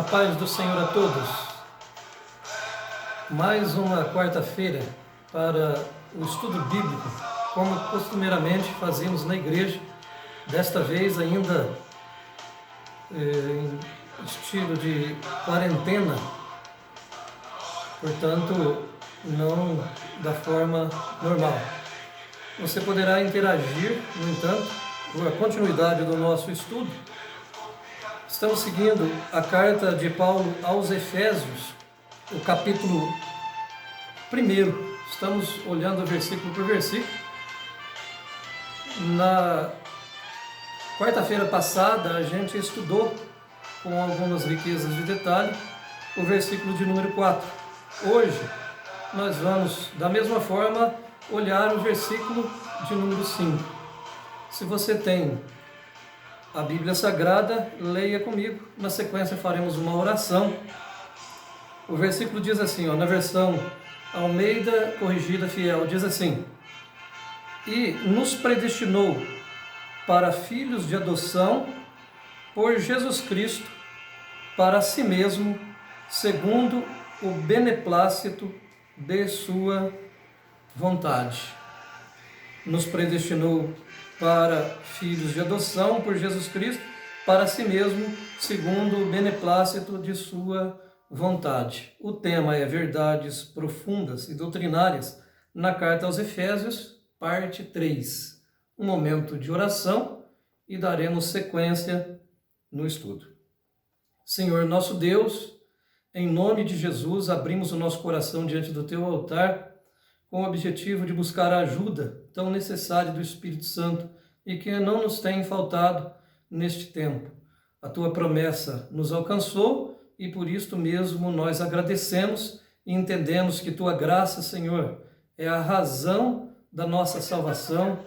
paz do Senhor a todos. Mais uma quarta-feira para o estudo bíblico, como costumeiramente fazemos na igreja, desta vez ainda em estilo de quarentena, portanto não da forma normal. Você poderá interagir, no entanto, com a continuidade do nosso estudo. Estamos seguindo a carta de Paulo aos Efésios, o capítulo 1. Estamos olhando versículo por versículo. Na quarta-feira passada, a gente estudou, com algumas riquezas de detalhe, o versículo de número 4. Hoje, nós vamos, da mesma forma, olhar o versículo de número 5. Se você tem a Bíblia Sagrada, leia comigo. Na sequência faremos uma oração. O versículo diz assim, na versão Almeida Corrigida Fiel, diz assim: E nos predestinou para filhos de adoção por Jesus Cristo, para si mesmo, segundo o beneplácito de sua vontade. Nos predestinou para filhos de adoção por Jesus Cristo, para si mesmo, segundo o beneplácito de sua vontade. O tema é Verdades Profundas e Doutrinárias na Carta aos Efésios, parte 3. Um momento de oração e daremos sequência no estudo. Senhor nosso Deus, em nome de Jesus, abrimos o nosso coração diante do Teu altar com o objetivo de buscar a ajuda tão necessária do Espírito Santo e que não nos tem faltado neste tempo. A Tua promessa nos alcançou e por isto mesmo nós agradecemos e entendemos que Tua graça, Senhor, é a razão da nossa salvação.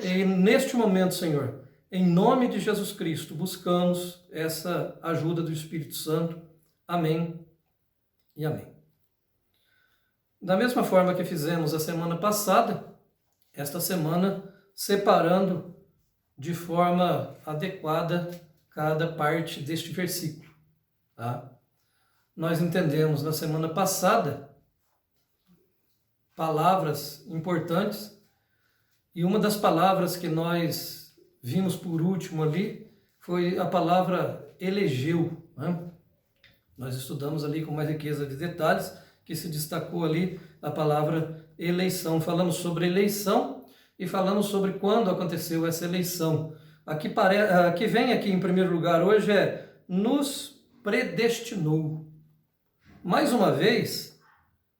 E neste momento, Senhor, em nome de Jesus Cristo, buscamos essa ajuda do Espírito Santo. Amém e amém. Da mesma forma que fizemos a semana passada, esta semana separando de forma adequada cada parte deste versículo. Tá? Nós entendemos na semana passada palavras importantes, e uma das palavras que nós vimos por último ali foi a palavra elegeu. Né? Nós estudamos ali com mais riqueza de detalhes, que se destacou ali a palavra eleição. Falamos sobre eleição e falamos sobre quando aconteceu essa eleição. Que vem aqui em primeiro lugar hoje é nos predestinou. Mais uma vez,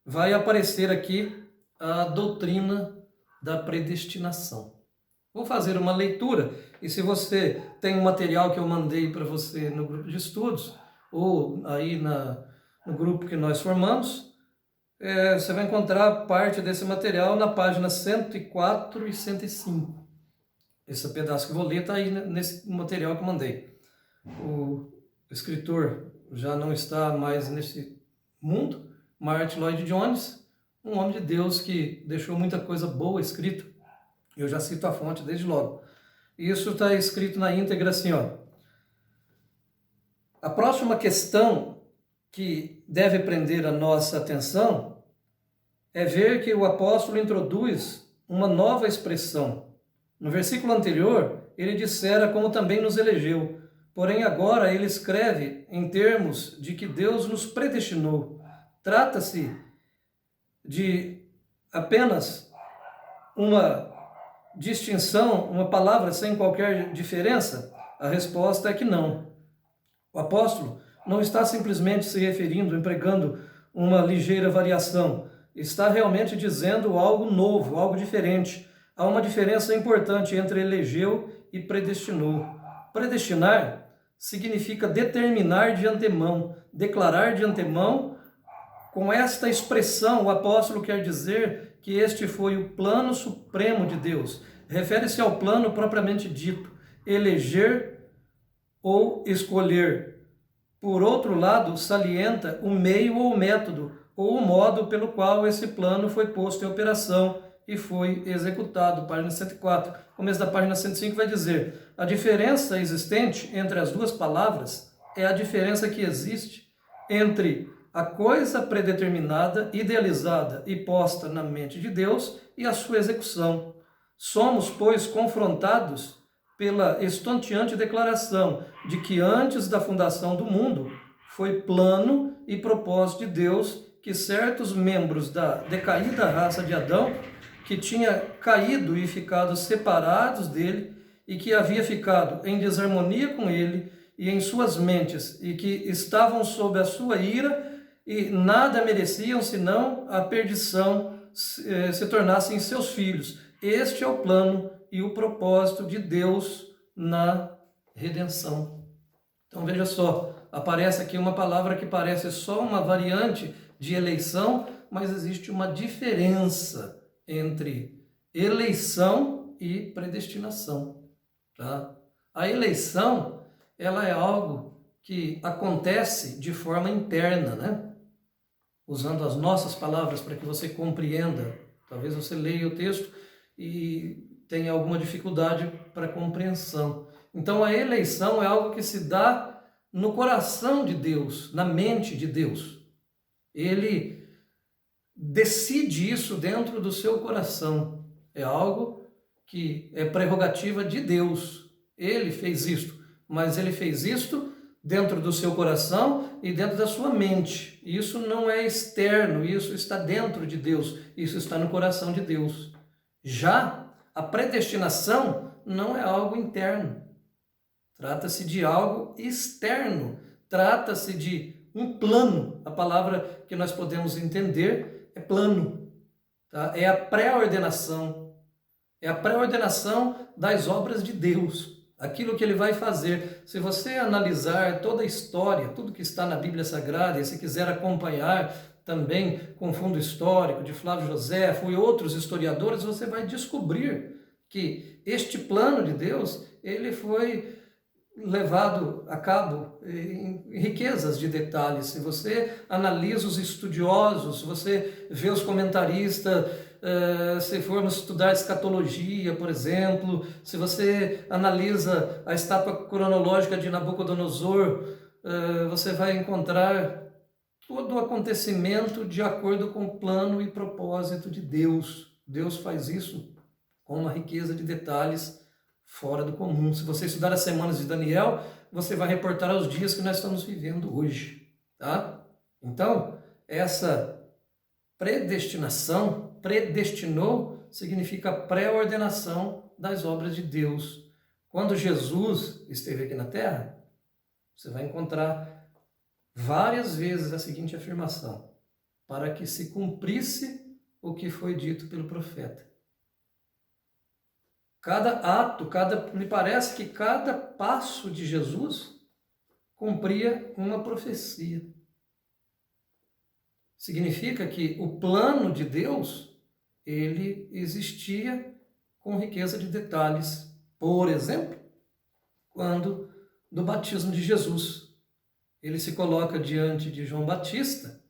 vai aparecer aqui a doutrina da predestinação. Vou fazer uma leitura, e se você tem um material que eu mandei para você no grupo de estudos, ou aí no grupo que nós formamos, você vai encontrar parte desse material na página 104 e 105. Esse pedaço que eu vou ler está aí nesse material que eu mandei. O escritor já não está mais nesse mundo, Martin Lloyd Jones, um homem de Deus que deixou muita coisa boa escrito. Eu já cito a fonte desde logo. Isso está escrito na íntegra assim, A próxima questão que deve prender a nossa atenção é ver que o apóstolo introduz uma nova expressão. No versículo anterior, ele dissera como também nos elegeu, porém agora ele escreve em termos de que Deus nos predestinou. Trata-se de apenas uma distinção, uma palavra sem qualquer diferença? A resposta é que não. O apóstolo não está simplesmente se referindo, empregando uma ligeira variação. Está realmente dizendo algo novo, algo diferente. Há uma diferença importante entre elegeu e predestinou. Predestinar significa determinar de antemão, declarar de antemão. Com esta expressão, o apóstolo quer dizer que este foi o plano supremo de Deus. Refere-se ao plano propriamente dito, eleger ou escolher. Por outro lado, salienta o meio ou o método, ou o modo pelo qual esse plano foi posto em operação e foi executado. Página 104. Começo da página 105 vai dizer: a diferença existente entre as duas palavras é a diferença que existe entre a coisa predeterminada, idealizada e posta na mente de Deus e a sua execução. Somos, pois, confrontados pela estonteante declaração de que antes da fundação do mundo foi plano e propósito de Deus que certos membros da decaída raça de Adão, que tinha caído e ficado separados dele e que havia ficado em desarmonia com ele e em suas mentes e que estavam sob a sua ira e nada mereciam senão a perdição, se tornassem seus filhos. Este é o plano e o propósito de Deus na redenção. Então veja só, aparece aqui uma palavra que parece só uma variante de eleição, mas existe uma diferença entre eleição e predestinação. Tá? A eleição, ela é algo que acontece de forma interna, né? Usando as nossas palavras para que você compreenda. Talvez você leia o texto e tenha alguma dificuldade para compreensão. Então a eleição é algo que se dá no coração de Deus, na mente de Deus. Ele decide isso dentro do seu coração. É algo que é prerrogativa de Deus. Ele fez isto, mas ele fez isto dentro do seu coração e dentro da sua mente. Isso não é externo, isso está dentro de Deus, isso está no coração de Deus. Já a predestinação não é algo interno. Trata-se de algo externo. Trata-se de um plano. A palavra que nós podemos entender é plano. Tá? É a pré-ordenação. É a pré-ordenação das obras de Deus. Aquilo que ele vai fazer. Se você analisar toda a história, tudo que está na Bíblia Sagrada, e se quiser acompanhar também com fundo histórico de Flávio Joséfo e outros historiadores, você vai descobrir que este plano de Deus, ele foi levado a cabo em riquezas de detalhes. Se você analisa os estudiosos, você vê os comentaristas, se formos estudar escatologia, por exemplo, se você analisa a estátua cronológica de Nabucodonosor, você vai encontrar todo o acontecimento de acordo com o plano e propósito de Deus. Deus faz isso com uma riqueza de detalhes fora do comum. Se você estudar as semanas de Daniel, você vai reportar aos dias que nós estamos vivendo hoje. Tá? Então, essa predestinação, predestinou, significa pré-ordenação das obras de Deus. Quando Jesus esteve aqui na Terra, você vai encontrar várias vezes a seguinte afirmação: para que se cumprisse o que foi dito pelo profeta. Cada ato, me parece que cada passo de Jesus cumpria uma profecia. Significa que o plano de Deus, ele existia com riqueza de detalhes. Por exemplo, quando do batismo de Jesus, ele se coloca diante de João Batista,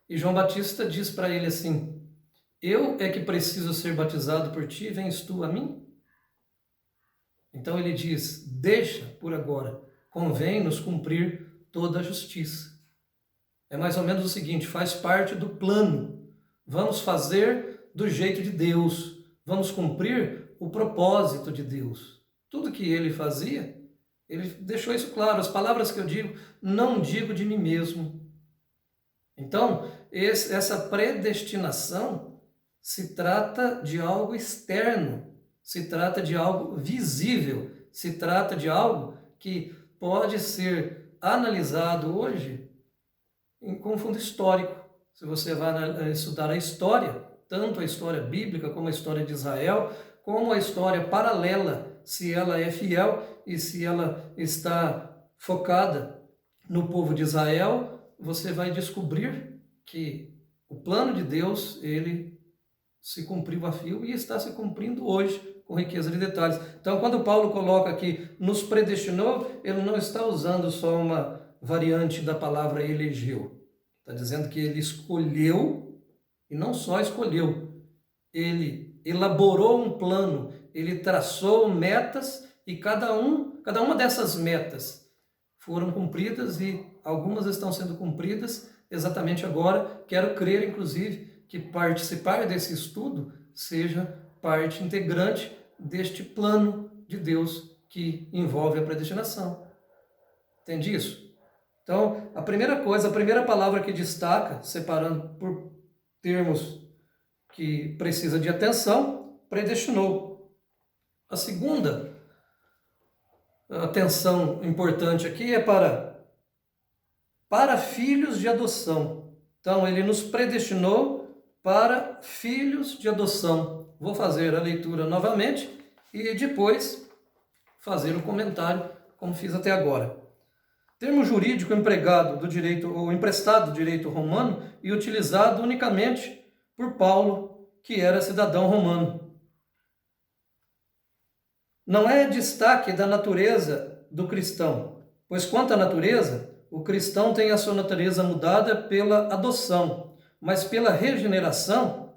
e João Batista diz para ele assim: eu é que preciso ser batizado por ti, vens tu a mim? Então ele diz: deixa por agora, convém-nos cumprir toda a justiça. É mais ou menos o seguinte: faz parte do plano, vamos fazer do jeito de Deus, vamos cumprir o propósito de Deus. Tudo que ele fazia, ele deixou isso claro. As palavras que eu digo, não digo de mim mesmo. Então, essa predestinação se trata de algo externo, se trata de algo visível, se trata de algo que pode ser analisado hoje com fundo histórico. Se você vai estudar a história, tanto a história bíblica como a história de Israel, como a história paralela, se ela é fiel e se ela está focada no povo de Israel, você vai descobrir que o plano de Deus, ele se cumpriu a fio e está se cumprindo hoje com riqueza de detalhes. Então, quando Paulo coloca aqui, nos predestinou, ele não está usando só uma variante da palavra elegeu. Está dizendo que ele escolheu, e não só escolheu, ele elaborou um plano, ele traçou metas, e cada uma dessas metas foram cumpridas, e algumas estão sendo cumpridas exatamente agora. Quero crer, inclusive, que participar desse estudo seja parte integrante deste plano de Deus que envolve a predestinação. Entende isso? Então, a primeira coisa, a primeira palavra que destaca, separando por termos que precisa de atenção, predestinou. A segunda atenção importante aqui é para filhos de adoção. Então, ele nos predestinou para filhos de adoção. Vou fazer a leitura novamente e depois fazer o comentário, como fiz até agora. Termo jurídico empregado do direito ou emprestado do direito romano e utilizado unicamente por Paulo, que era cidadão romano. Não é destaque da natureza do cristão, pois quanto à natureza, o cristão tem a sua natureza mudada pela adoção, mas pela regeneração,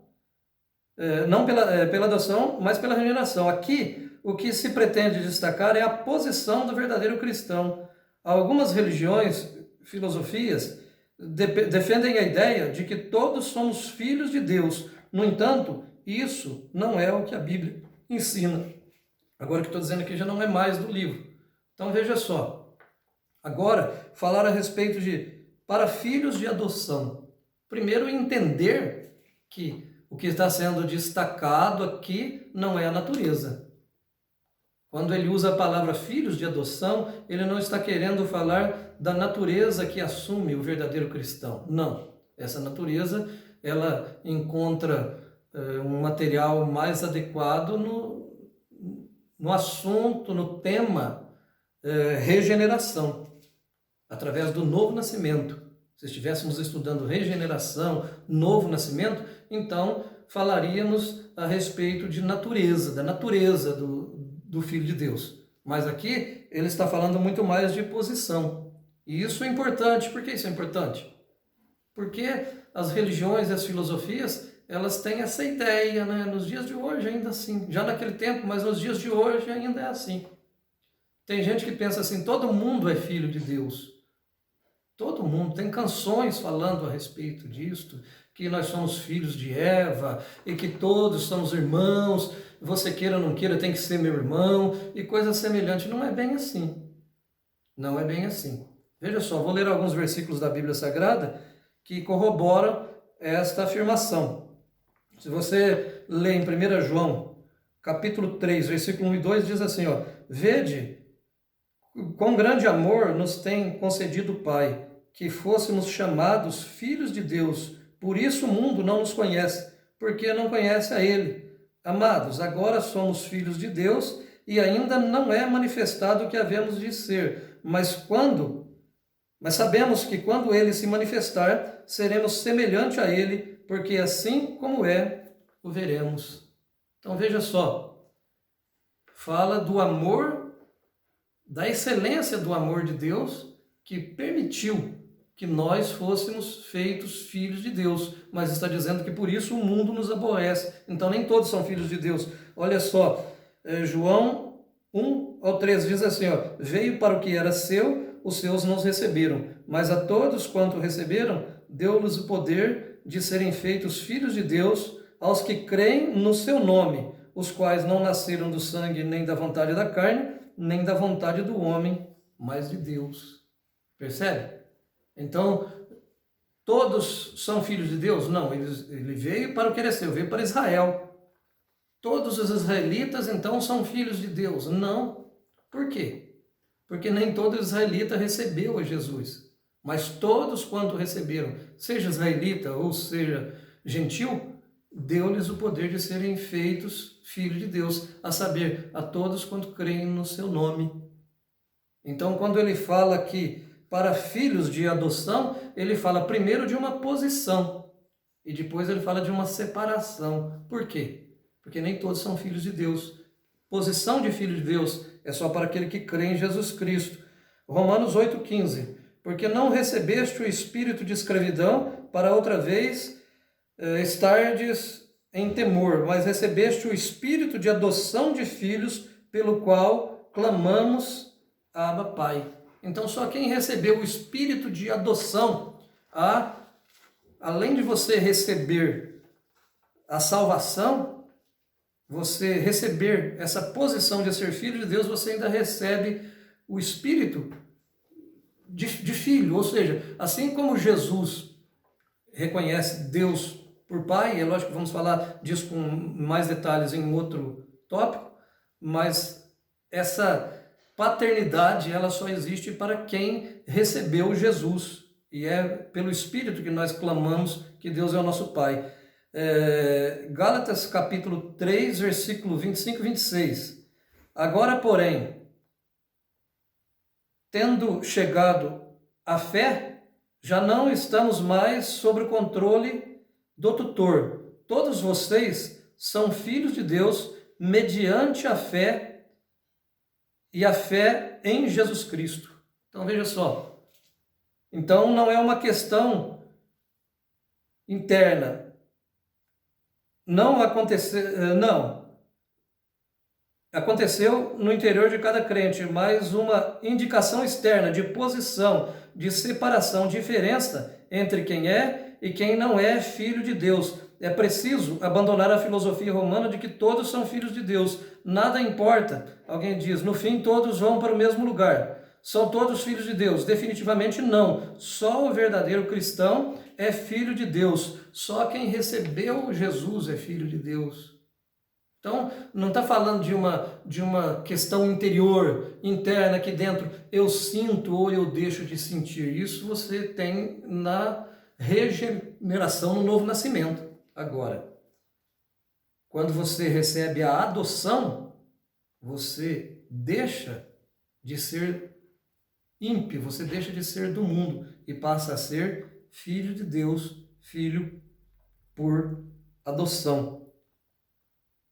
não pela adoção, mas pela regeneração. Aqui, o que se pretende destacar é a posição do verdadeiro cristão. Algumas religiões, filosofias, defendem a ideia de que todos somos filhos de Deus. No entanto, isso não é o que a Bíblia ensina. Agora que estou dizendo aqui já não é mais do livro. Então veja só. Agora, falar a respeito de para filhos de adoção. Primeiro, entender que o que está sendo destacado aqui não é a natureza. Quando ele usa a palavra filhos de adoção, ele não está querendo falar da natureza que assume o verdadeiro cristão. Não. Essa natureza, ela encontra um material mais adequado no assunto, no tema regeneração, através do novo nascimento. Se estivéssemos estudando regeneração, novo nascimento, então falaríamos a respeito de natureza, da natureza do Filho de Deus. Mas aqui ele está falando muito mais de posição. E isso é importante. Por que isso é importante? Porque as religiões e as filosofias, elas têm essa ideia, né? Nos dias de hoje ainda assim. Já naquele tempo, mas nos dias de hoje ainda é assim. Tem gente que pensa assim, todo mundo é filho de Deus. Todo mundo. Tem canções falando a respeito disto, que nós somos filhos de Eva e que todos somos irmãos, você queira ou não queira, tem que ser meu irmão e coisas semelhantes. Não é bem assim. Não é bem assim. Veja só, vou ler alguns versículos da Bíblia Sagrada que corroboram esta afirmação. Se você lê em 1 João, capítulo 3, versículo 1 e 2, diz assim, ó, vede, quão grande amor nos tem concedido o Pai, que fôssemos chamados filhos de Deus. Por isso o mundo não nos conhece, porque não conhece a Ele. Amados, agora somos filhos de Deus e ainda não é manifestado o que havemos de ser. Mas sabemos que quando Ele se manifestar, seremos semelhante a Ele, porque assim como é, o veremos. Então veja só, fala do amor, da excelência do amor de Deus, que permitiu que nós fôssemos feitos filhos de Deus, mas está dizendo que por isso o mundo nos aborrece. Então nem todos são filhos de Deus. Olha só, João 1 ao 3 diz assim, ó, veio para o que era seu, os seus não receberam, mas a todos quanto receberam, deu-lhes o poder de serem feitos filhos de Deus, aos que creem no seu nome, os quais não nasceram do sangue, nem da vontade da carne, nem da vontade do homem, mas de Deus. Percebe? Então, todos são filhos de Deus? Não, ele veio para o que era seu, veio para Israel. Todos os israelitas, então, são filhos de Deus? Não. Por quê? Porque nem todo israelita recebeu a Jesus. Mas todos quanto receberam, seja israelita ou seja gentil, deu-lhes o poder de serem feitos filhos de Deus, a saber, a todos quanto creem no seu nome. Então, quando ele fala que para filhos de adoção, ele fala primeiro de uma posição e depois ele fala de uma separação. Por quê? Porque nem todos são filhos de Deus. Posição de filho de Deus é só para aquele que crê em Jesus Cristo. Romanos 8,15. Porque não recebeste o espírito de escravidão para outra vez estardes em temor, mas recebeste o espírito de adoção de filhos, pelo qual clamamos, Abba, Pai. Então só quem recebeu o espírito de adoção, além de você receber a salvação, você receber essa posição de ser filho de Deus, você ainda recebe o espírito de filho. Ou seja, assim como Jesus reconhece Deus por Pai, é lógico que vamos falar disso com mais detalhes em outro tópico, mas essa paternidade, ela só existe para quem recebeu Jesus. E é pelo Espírito que nós clamamos que Deus é o nosso Pai. Gálatas capítulo 3, versículo 25 e 26. Agora, porém, tendo chegado à fé, já não estamos mais sob o controle do tutor. Todos vocês são filhos de Deus mediante a fé e a fé em Jesus Cristo. Então veja só. Então não é uma questão interna. Aconteceu no interior de cada crente, mas uma indicação externa de posição, de separação, diferença entre quem é e quem não é filho de Deus. É preciso abandonar a filosofia romana de que todos são filhos de Deus. Nada importa. Alguém diz, no fim todos vão para o mesmo lugar. São todos filhos de Deus? Definitivamente não. Só o verdadeiro cristão é filho de Deus. Só quem recebeu Jesus é filho de Deus. Então, não está falando de uma questão interior, interna, aqui dentro, eu sinto ou eu deixo de sentir. Isso você tem na regeneração, no novo nascimento. Agora, quando você recebe a adoção, você deixa de ser ímpio, você deixa de ser do mundo e passa a ser filho de Deus, filho por adoção.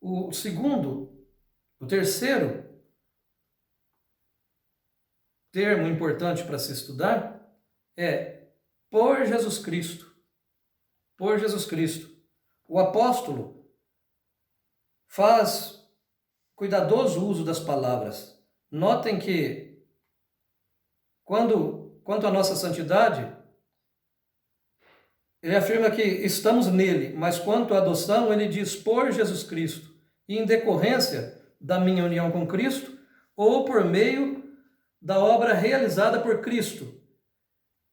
O terceiro termo importante para se estudar é por Jesus Cristo. Por Jesus Cristo. O apóstolo faz cuidadoso uso das palavras. Notem que quanto à nossa santidade, ele afirma que estamos nele, mas quanto à adoção, ele diz por Jesus Cristo, e em decorrência da minha união com Cristo, ou por meio da obra realizada por Cristo,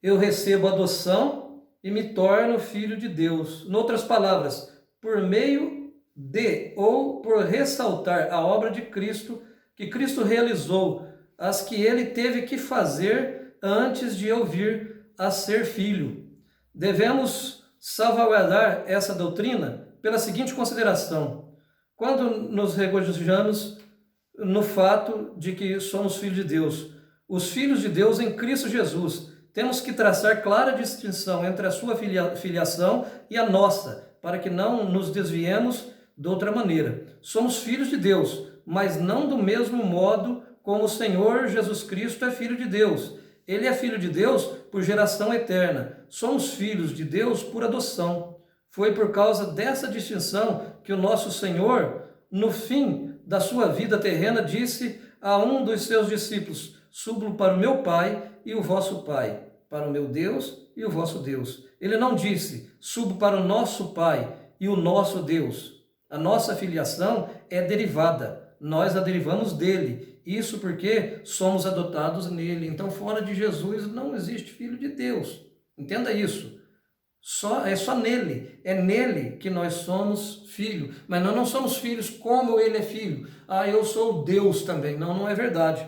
eu recebo adoção e me torno filho de Deus. Em outras palavras, por meio de ou por ressaltar a obra de Cristo, que Cristo realizou, as que ele teve que fazer antes de eu vir a ser filho. Devemos salvaguardar essa doutrina pela seguinte consideração: quando nos regozijamos no fato de que somos filhos de Deus, os filhos de Deus em Cristo Jesus, temos que traçar clara distinção entre a sua filiação e a nossa, para que não nos desviemos de outra maneira. Somos filhos de Deus, mas não do mesmo modo como o Senhor Jesus Cristo é filho de Deus. Ele é filho de Deus por geração eterna. Somos filhos de Deus por adoção. Foi por causa dessa distinção que o nosso Senhor, no fim da sua vida terrena, disse a um dos seus discípulos: subo para o meu Pai e o vosso Pai, para o meu Deus e o vosso Deus. Ele não disse: subo para o nosso Pai e o nosso Deus. A nossa filiação é derivada. Nós a derivamos dele. Isso porque somos adotados nele. Então, fora de Jesus não existe filho de Deus. Entenda isso. É só nele. É nele que nós somos filhos. Mas nós não somos filhos como ele é filho. Eu sou Deus também. Não, não é verdade.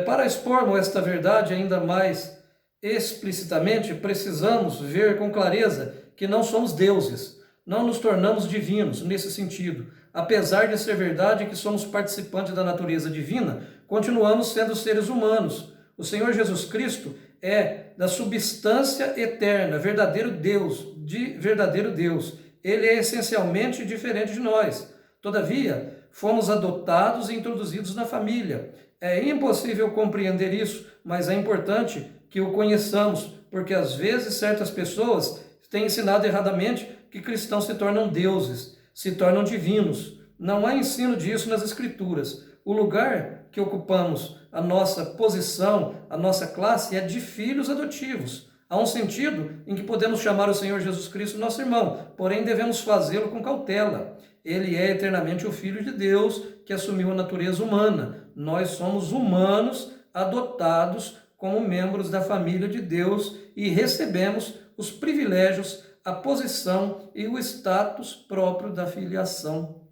Para expormos esta verdade ainda mais explicitamente, precisamos ver com clareza que não somos deuses. Não nos tornamos divinos nesse sentido. Apesar de ser verdade que somos participantes da natureza divina, continuamos sendo seres humanos. O Senhor Jesus Cristo é da substância eterna, verdadeiro Deus, de verdadeiro Deus. Ele é essencialmente diferente de nós. Todavia, fomos adotados e introduzidos na família. É impossível compreender isso, mas é importante que o conheçamos, porque às vezes certas pessoas têm ensinado erradamente que cristãos se tornam deuses, se tornam divinos. Não há ensino disso nas Escrituras. O lugar que ocupamos, a nossa posição, a nossa classe é de filhos adotivos. Há um sentido em que podemos chamar o Senhor Jesus Cristo nosso irmão, porém devemos fazê-lo com cautela. Ele é eternamente o Filho de Deus que assumiu a natureza humana. Nós somos humanos adotados como membros da família de Deus e recebemos os privilégios, a posição e o status próprio da filiação.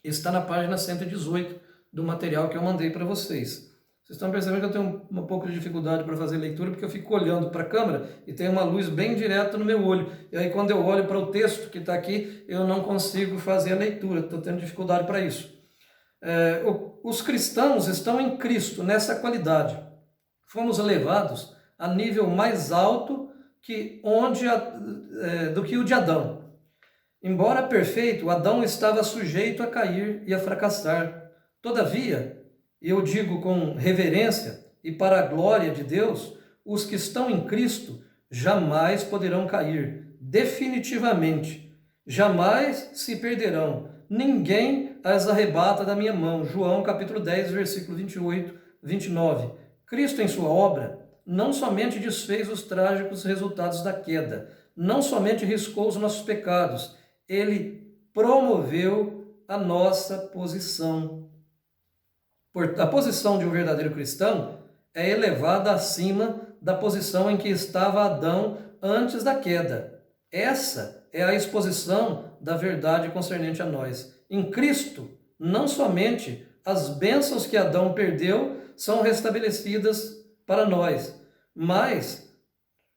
Está na página 118 do material que eu mandei para vocês. Vocês estão percebendo que eu tenho um pouco de dificuldade para fazer leitura, porque eu fico olhando para a câmera e tem uma luz bem direta no meu olho. E aí quando eu olho para o texto que está aqui, eu não consigo fazer a leitura, estou tendo dificuldade para isso. Os cristãos estão em Cristo nessa qualidade. Fomos levados a nível mais alto do que o de Adão. Embora perfeito, Adão estava sujeito a cair e a fracassar. Todavia, eu digo com reverência e para a glória de Deus, os que estão em Cristo jamais poderão cair, definitivamente. Jamais se perderão. Ninguém as arrebata da minha mão. João capítulo 10, versículo 28, 29. Cristo em sua obra não somente desfez os trágicos resultados da queda, não somente riscou os nossos pecados, ele promoveu a nossa posição. A posição de um verdadeiro cristão é elevada acima da posição em que estava Adão antes da queda. Essa é a exposição da verdade concernente a nós. Em Cristo, não somente as bênçãos que Adão perdeu são restabelecidas para nós, mas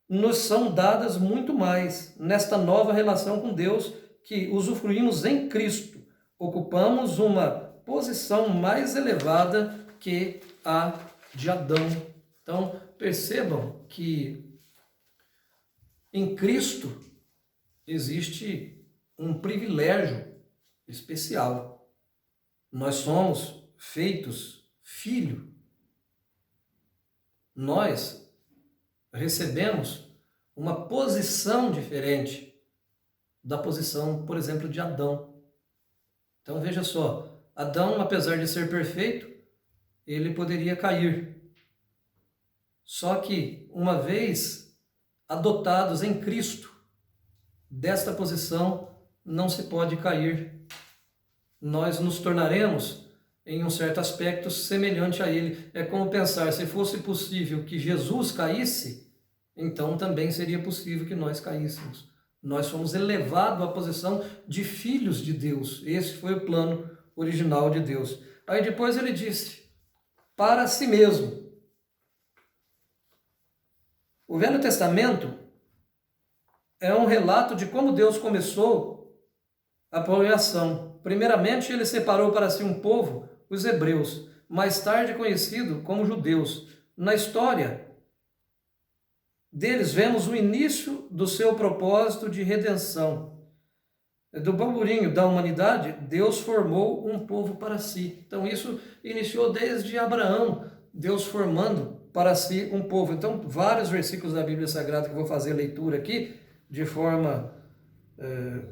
nos são dadas muito mais nesta nova relação com Deus que usufruímos em Cristo. Ocupamos uma posição mais elevada que a de Adão. Então, percebam que em Cristo existe um privilégio especial. Nós somos feitos filho. Nós recebemos uma posição diferente da posição, por exemplo, de Adão. Então, veja só, Adão, apesar de ser perfeito, ele poderia cair. Só que, uma vez adotados em Cristo, desta posição não se pode cair. Nós nos tornaremos, em um certo aspecto, semelhante a ele. É como pensar, se fosse possível que Jesus caísse, então também seria possível que nós caíssemos. Nós fomos elevados à posição de filhos de Deus. Esse foi o plano original de Deus. Aí depois ele disse, para si mesmo. O Velho Testamento é um relato de como Deus começou a criação. Primeiramente, ele separou para si um povo, os hebreus, mais tarde conhecido como judeus. Na história deles, vemos o início do seu propósito de redenção. Do burburinho da humanidade, Deus formou um povo para si. Então isso iniciou desde Abraão, Deus formando para si um povo. Então vários versículos da Bíblia Sagrada que eu vou fazer leitura aqui de forma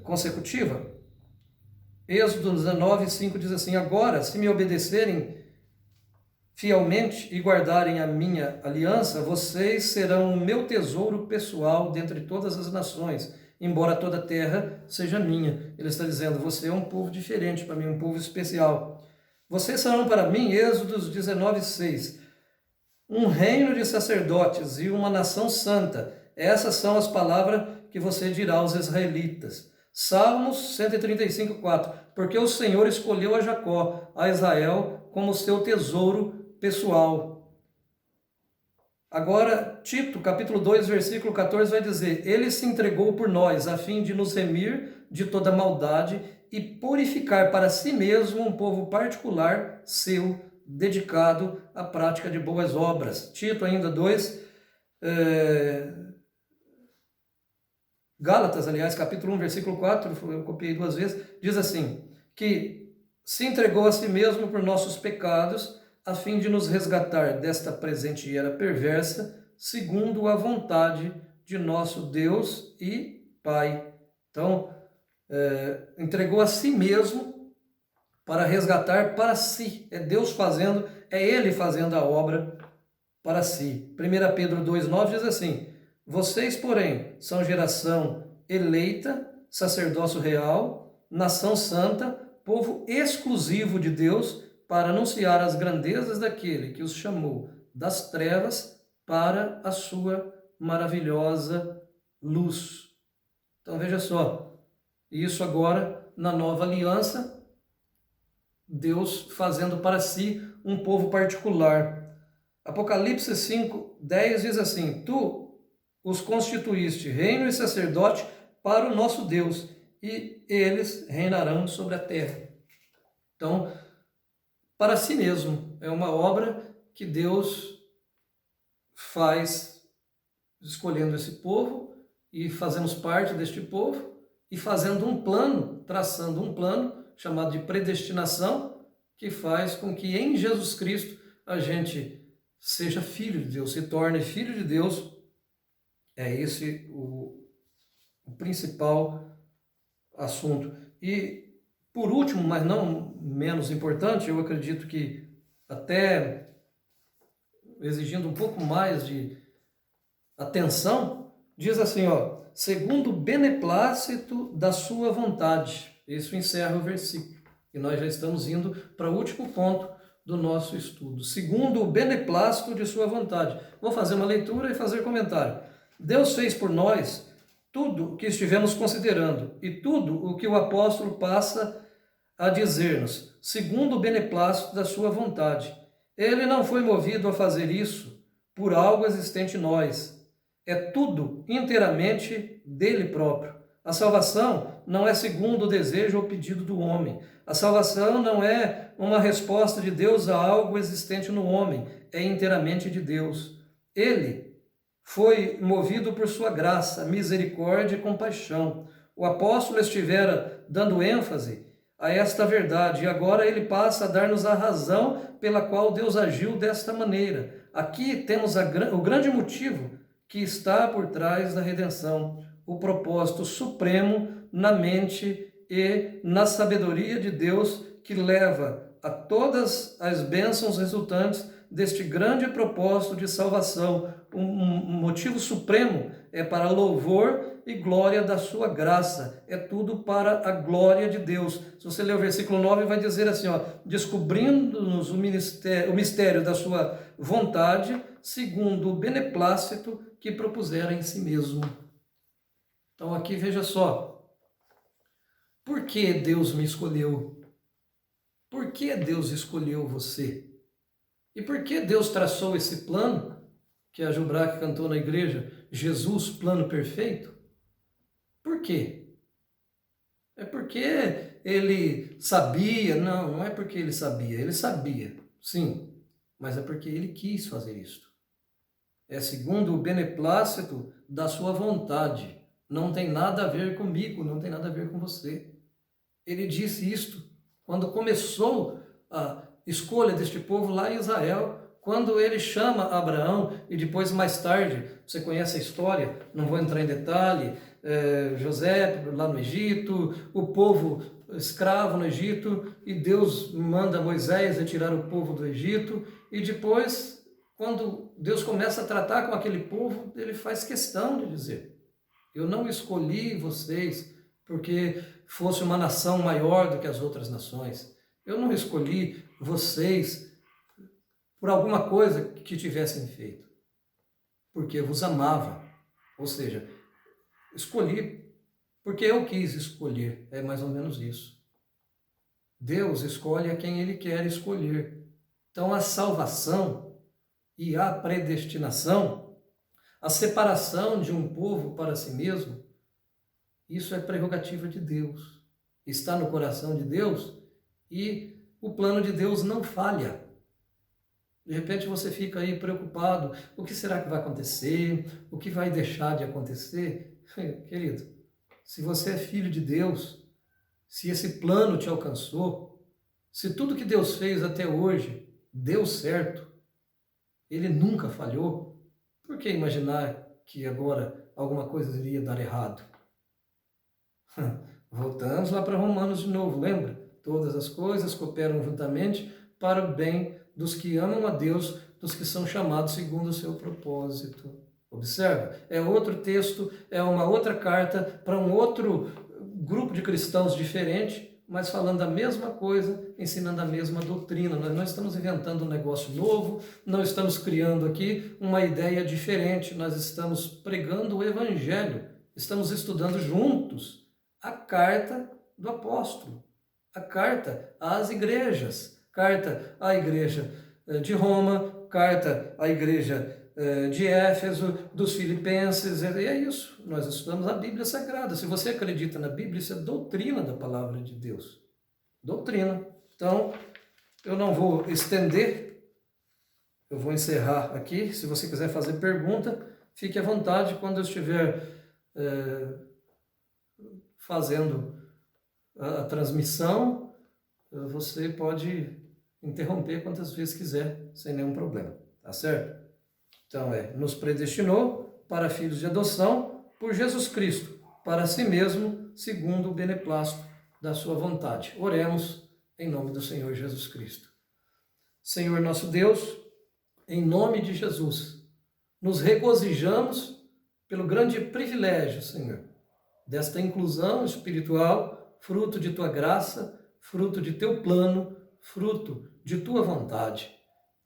consecutiva. Êxodo 19, 5 diz assim, agora, se me obedecerem fielmente e guardarem a minha aliança, vocês serão o meu tesouro pessoal dentre todas as nações, embora toda a terra seja minha. Ele está dizendo, você é um povo diferente para mim, um povo especial. Vocês serão para mim, Êxodo 19, 6, um reino de sacerdotes e uma nação santa. Essas são as palavras que você dirá aos israelitas. Salmos 135, 4, porque o Senhor escolheu a Jacó, a Israel, como seu tesouro pessoal. Agora, Tito, capítulo 2, versículo 14, vai dizer, ele se entregou por nós, a fim de nos remir de toda maldade e purificar para si mesmo um povo particular seu, dedicado à prática de boas obras. Tito ainda 2, Gálatas, aliás, capítulo 1, versículo 4, eu copiei 2 vezes, diz assim, que se entregou a si mesmo por nossos pecados, a fim de nos resgatar desta presente era perversa, segundo a vontade de nosso Deus e Pai. Então, entregou a si mesmo para resgatar para si. É Deus fazendo, é Ele fazendo a obra para si. 1 Pedro 2,9 diz assim: vocês, porém, são geração eleita, sacerdócio real, nação santa, povo exclusivo de Deus, para anunciar as grandezas daquele que os chamou das trevas para a sua maravilhosa luz. Então veja só, isso agora na nova aliança, Deus fazendo para si um povo particular. Apocalipse 5:10 diz assim: tu os constituíste reino e sacerdote para o nosso Deus, e eles reinarão sobre a terra. Então, para si mesmo, é uma obra que Deus faz escolhendo esse povo, e fazemos parte deste povo, e fazendo um plano, traçando um plano chamado de predestinação, que faz com que em Jesus Cristo a gente seja filho de Deus, se torne filho de Deus. É esse o principal assunto. E por último, mas não menos importante, eu acredito que até exigindo um pouco mais de atenção, diz assim, ó, segundo o beneplácito da sua vontade. Isso encerra o versículo. E nós já estamos indo para o último ponto do nosso estudo. Segundo o beneplácito de sua vontade. Vou fazer uma leitura e fazer comentário. Deus fez por nós tudo o que estivemos considerando e tudo o que o apóstolo passa a dizer-nos, segundo o beneplácito da sua vontade. Ele não foi movido a fazer isso por algo existente em nós. É tudo inteiramente dele próprio. A salvação não é segundo o desejo ou pedido do homem. A salvação não é uma resposta de Deus a algo existente no homem. É inteiramente de Deus. Ele foi movido por sua graça, misericórdia e compaixão. O apóstolo estivera dando ênfase a esta verdade, e agora ele passa a dar-nos a razão pela qual Deus agiu desta maneira. Aqui temos o grande motivo que está por trás da redenção, o propósito supremo na mente e na sabedoria de Deus, que leva a todas as bênçãos resultantes deste grande propósito de salvação. Um motivo supremo é para louvor e glória da sua graça. É tudo para a glória de Deus. Se você ler o versículo 9, vai dizer assim, ó, descobrindo-nos o mistério da sua vontade, segundo o beneplácito que propusera em si mesmo. Então aqui veja só, por que Deus me escolheu? Por que Deus escolheu você? E por que Deus traçou esse plano, que a Jubraque cantou na igreja, Jesus, plano perfeito? Por quê? É porque ele sabia? Não, não é porque ele sabia, sim, mas é porque ele quis fazer isto. É segundo o beneplácito da sua vontade. Não tem nada a ver comigo, não tem nada a ver com você. Ele disse isto quando começou a escolha deste povo lá em Israel, quando ele chama Abraão, e depois mais tarde, você conhece a história, não vou entrar em detalhe, José lá no Egito, o povo escravo no Egito, e Deus manda Moisés retirar o povo do Egito, e depois, quando Deus começa a tratar com aquele povo, ele faz questão de dizer, eu não escolhi vocês porque fosse uma nação maior do que as outras nações. Eu não escolhi vocês por alguma coisa que tivessem feito, porque eu vos amava. Ou seja, escolhi porque eu quis escolher. É mais ou menos isso. Deus escolhe a quem Ele quer escolher. Então a salvação e a predestinação, a separação de um povo para si mesmo, isso é prerrogativa de Deus. Está no coração de Deus e o plano de Deus não falha. De repente você fica aí preocupado, o que será que vai acontecer? O que vai deixar de acontecer? Querido, se você é filho de Deus, se esse plano te alcançou, se tudo que Deus fez até hoje deu certo, Ele nunca falhou, por que imaginar que agora alguma coisa iria dar errado? Voltamos lá para Romanos de novo, lembra? Todas as coisas cooperam juntamente para o bem dos que amam a Deus, dos que são chamados segundo o seu propósito. Observa, é outro texto, é uma outra carta para um outro grupo de cristãos diferente, mas falando a mesma coisa, ensinando a mesma doutrina. Nós não estamos inventando um negócio novo, não estamos criando aqui uma ideia diferente, nós estamos pregando o Evangelho, estamos estudando juntos a carta do apóstolo, a carta às igrejas, carta à igreja de Roma, carta à igreja de Éfeso, dos Filipenses, e é isso, nós estudamos a Bíblia Sagrada. Se você acredita na Bíblia, isso é doutrina da palavra de Deus, doutrina. Então, eu não vou estender, eu vou encerrar aqui. Se você quiser fazer pergunta, fique à vontade. Quando eu estiver fazendo a transmissão, você pode interromper quantas vezes quiser, sem nenhum problema, tá certo? Então, nos predestinou para filhos de adoção por Jesus Cristo, para si mesmo, segundo o beneplácito da sua vontade. Oremos em nome do Senhor Jesus Cristo. Senhor nosso Deus, em nome de Jesus, nos regozijamos pelo grande privilégio, Senhor, desta inclusão espiritual, fruto de tua graça, fruto de teu plano, fruto de tua vontade.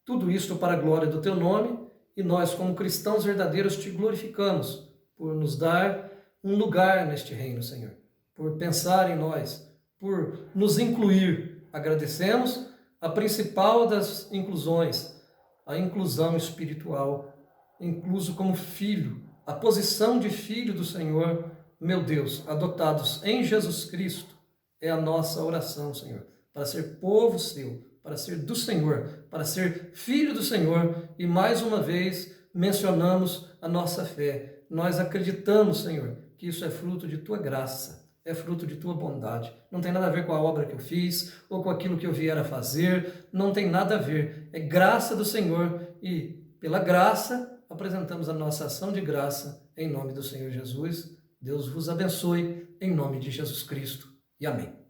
Tudo isto para a glória do teu nome. E nós, como cristãos verdadeiros, te glorificamos por nos dar um lugar neste reino, Senhor, por pensar em nós, por nos incluir. Agradecemos a principal das inclusões, a inclusão espiritual, incluso como filho, a posição de filho do Senhor, meu Deus, adotados em Jesus Cristo, é a nossa oração, Senhor, para ser povo seu, para ser do Senhor, para ser filho do Senhor. E mais uma vez mencionamos a nossa fé. Nós acreditamos, Senhor, que isso é fruto de tua graça, é fruto de tua bondade. Não tem nada a ver com a obra que eu fiz ou com aquilo que eu vier a fazer, não tem nada a ver. É graça do Senhor e pela graça apresentamos a nossa ação de graça em nome do Senhor Jesus. Deus vos abençoe em nome de Jesus Cristo e amém.